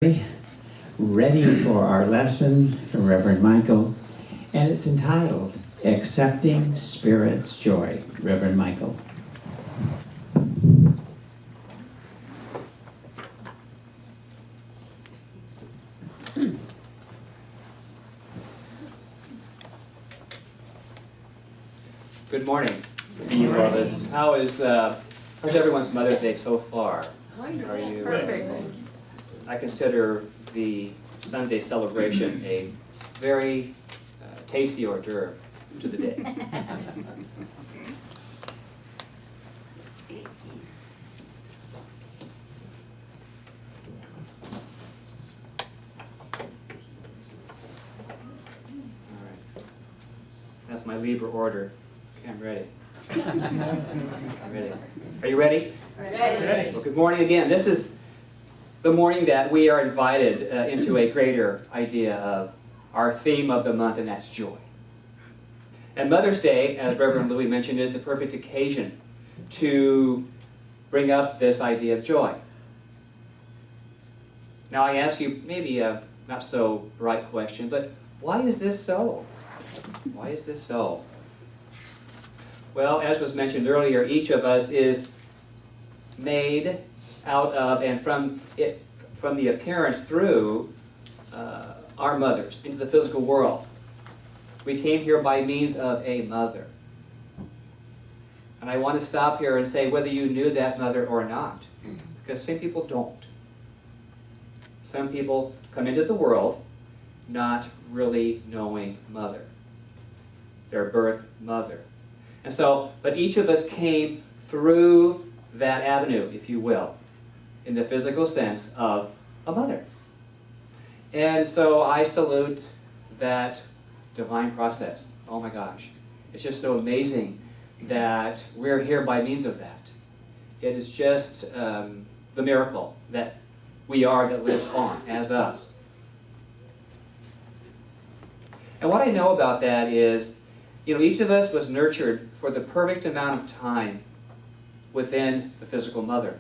Ready for our lesson from Reverend Michael, and it's entitled Accepting Spirit's Joy. Reverend Michael. Good morning, you brothers. How's everyone's Mother's Day so far? Wonderful. Are you? Perfect. I consider the Sunday celebration a very tasty hors d'oeuvre to the day. All right. That's my Libra order. Okay, I'm ready. I'm ready. Are you ready? Ready. Well, good morning again. This is the morning that we are invited into a greater idea of our theme of the month, and that's joy. And Mother's Day, as Reverend Louis mentioned, is the perfect occasion to bring up this idea of joy. Now I ask you maybe a not so bright question, but why is this so? Why is this so? Well, as was mentioned earlier, each of us is made out of and from the appearance through our mothers into the physical world. We came here by means of a mother. And I want to stop here and say whether you knew that mother or not, because some people don't. Some people come into the world not really knowing mother, their birth mother. And so, but each of us came through that avenue, if you will, in the physical sense of a mother. And so I salute that divine process. Oh my gosh. It's just so amazing that we're here by means of that. It is just the miracle that we are that lives on as us. And what I know about that is, each of us was nurtured for the perfect amount of time within the physical mother.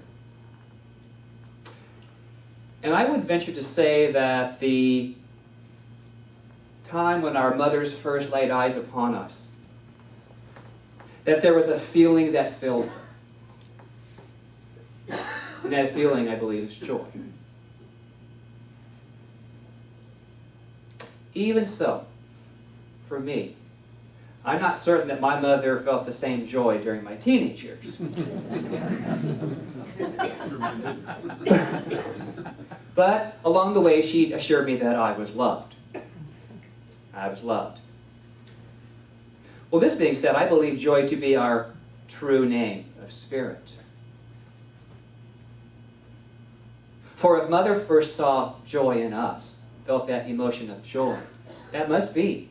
And I would venture to say that the time when our mothers first laid eyes upon us, that there was a feeling that filled her. And that feeling, I believe, is joy. Even so, for me, I'm not certain that my mother felt the same joy during my teenage years. But along the way, she assured me that I was loved. I was loved. Well, this being said, I believe joy to be our true name of spirit. For if Mother first saw joy in us, felt that emotion of joy, that must be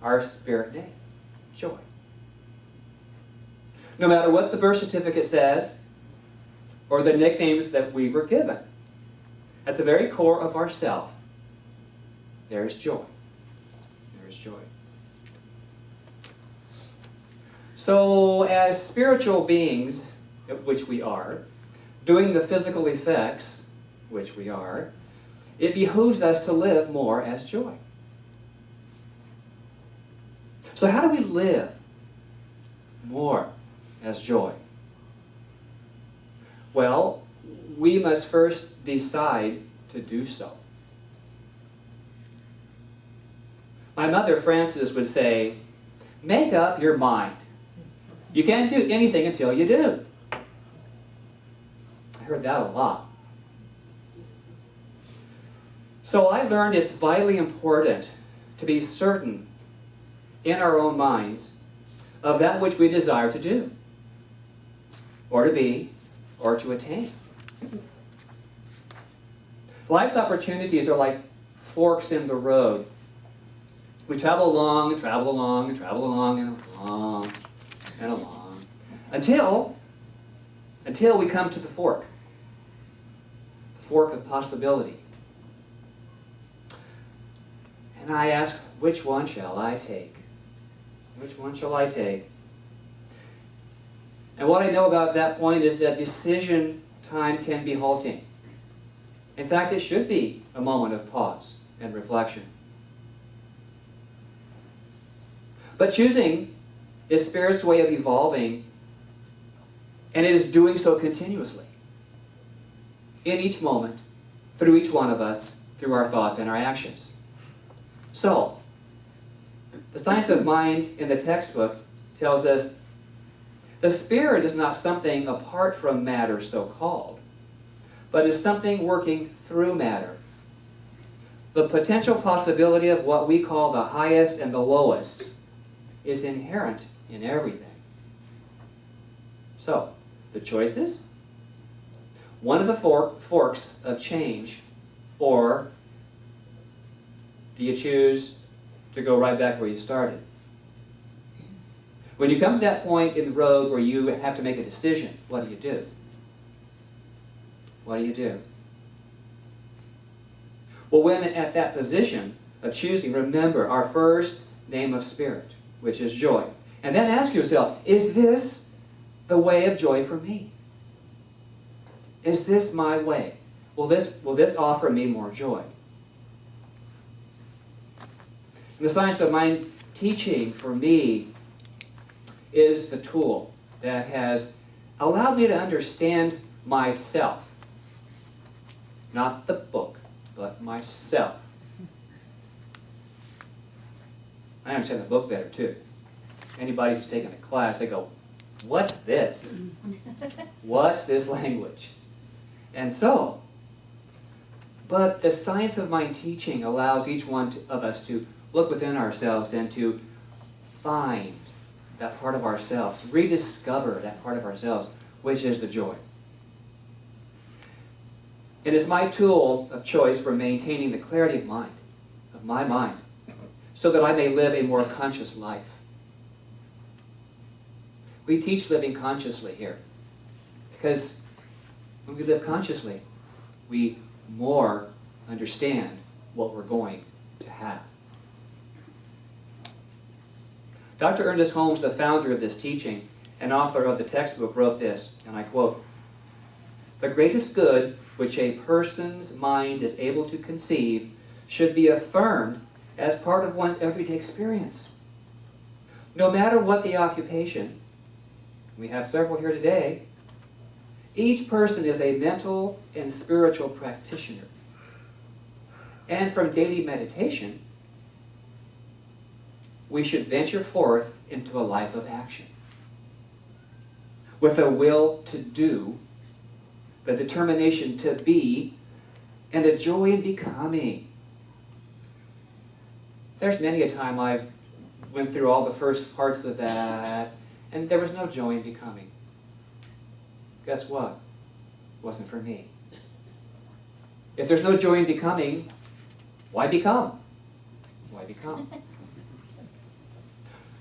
our spirit name, joy. No matter what the birth certificate says, or the nicknames that we were given, at the very core of ourself, there is joy. There is joy. So, as spiritual beings, which we are, doing the physical effects, which we are, it behooves us to live more as joy. So how do we live more as joy? Well, we must first decide to do so. My mother, Frances, would say, make up your mind. You can't do anything until you do. I heard that a lot. So I learned it's vitally important to be certain in our own minds of that which we desire to do, or to be, or to attain. Life's opportunities are like forks in the road. We travel along and travel along and travel along and along and along until we come to the fork of possibility. And I ask, which one shall I take? Which one shall I take? And what I know about that point is that decision time can be halting. In fact, it should be a moment of pause and reflection. But choosing is Spirit's way of evolving, and it is doing so continuously. In each moment, through each one of us, through our thoughts and our actions. So, the science of mind in the textbook tells us the Spirit is not something apart from matter so-called, but is something working through matter. The potential possibility of what we call the highest and the lowest is inherent in everything. So, the choices? One of the forks of change, or do you choose to go right back where you started? When you come to that point in the road where you have to make a decision, what do you do? What do you do? Well, when at that position of choosing, remember our first name of Spirit, which is joy. And then ask yourself, is this the way of joy for me? Is this my way? Will this offer me more joy? And the science of mind teaching for me is the tool that has allowed me to understand myself. Not the book, but myself. I understand the book better too. Anybody who's taken a class, they go, what's this? What's this language? And so, but the science of mind teaching allows each one of us to look within ourselves and to find that part of ourselves, rediscover that part of ourselves, which is the joy. It is my tool of choice for maintaining the clarity of mind, of my mind, so that I may live a more conscious life. We teach living consciously here, because when we live consciously, we more understand what we're going to have. Dr. Ernest Holmes, the founder of this teaching and author of the textbook, wrote this, and I quote, "The greatest good which a person's mind is able to conceive should be affirmed as part of one's everyday experience. No matter what the occupation, we have several here today, each person is a mental and spiritual practitioner. And from daily meditation, we should venture forth into a life of action, with a will to do, the determination to be, and a joy in becoming." There's many a time I've went through all the first parts of that, and there was no joy in becoming. Guess what? It wasn't for me. If there's no joy in becoming, why become? Why become?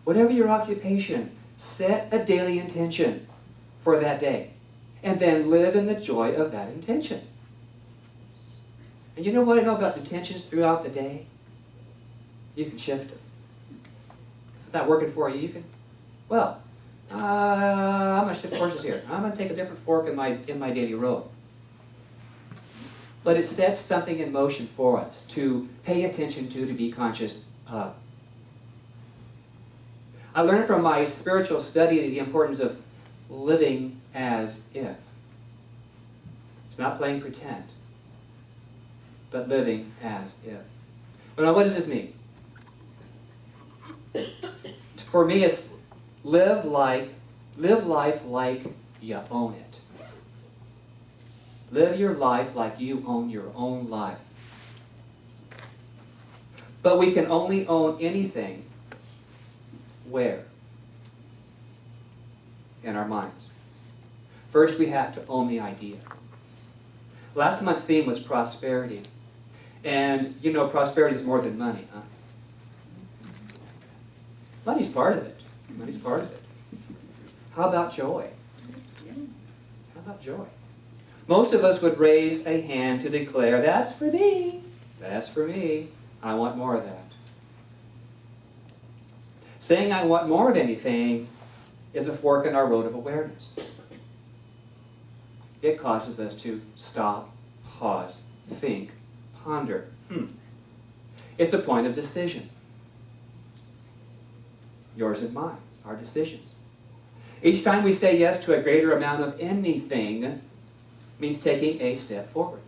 Whatever your occupation, set a daily intention for that day, and then live in the joy of that intention. And you know what I know about intentions throughout the day? You can shift it. If it's not working for you, you can, well, I'm going to shift courses here. I'm going to take a different fork in my daily road. But it sets something in motion for us to pay attention to be conscious of. I learned from my spiritual study the importance of living as if. It's not playing pretend, but living as if. Well, now, what does this mean? For me, it's live life like you own it. Live your life like you own your own life. But we can only own anything where? In our minds. First, we have to own the idea. Last month's theme was prosperity. And you know, prosperity is more than money, huh? Money's part of it. Money's part of it. How about joy? How about joy? Most of us would raise a hand to declare, that's for me. That's for me. I want more of that. Saying I want more of anything is a fork in our road of awareness. It causes us to stop, pause, think, ponder. It's a point of decision. Yours and mine, our decisions. Each time we say yes to a greater amount of anything means taking a step forward.